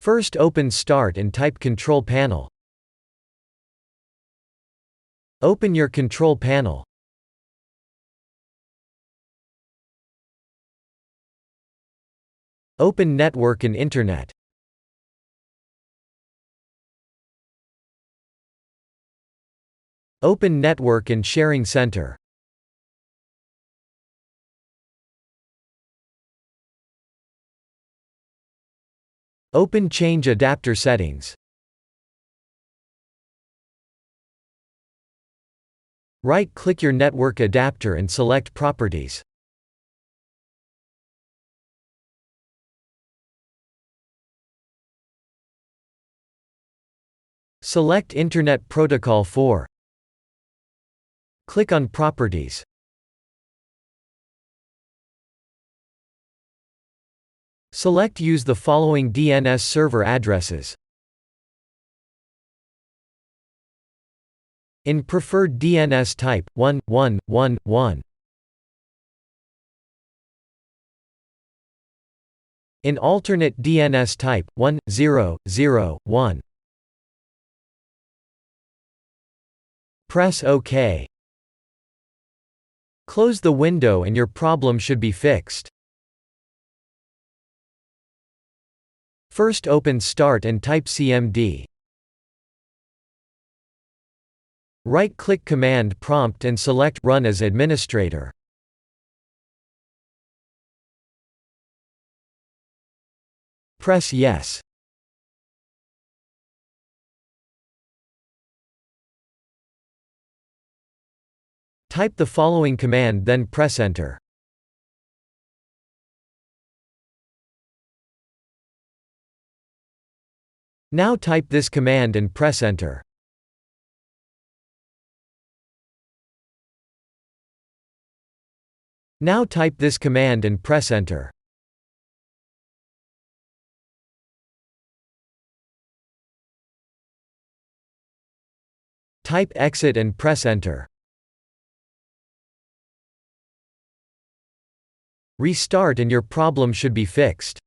First open Start and type Control Panel. Open your Control Panel. Open Network and Internet. Open Network and Sharing Center. Open Change Adapter Settings. Right-click your network adapter and select Properties. Select Internet Protocol 4. Click on Properties. Select Use the following DNS server addresses. In preferred DNS type, 1.1.1.1. In alternate DNS type, 1.0.0.1. Press OK. Close the window and your problem should be fixed. First open Start and type CMD. Right-click Command Prompt and select Run as Administrator. Press Yes. Type the following command then press Enter. Now type this command and press Enter. Now type this command and press Enter. Type Exit and press Enter. Restart and your problem should be fixed.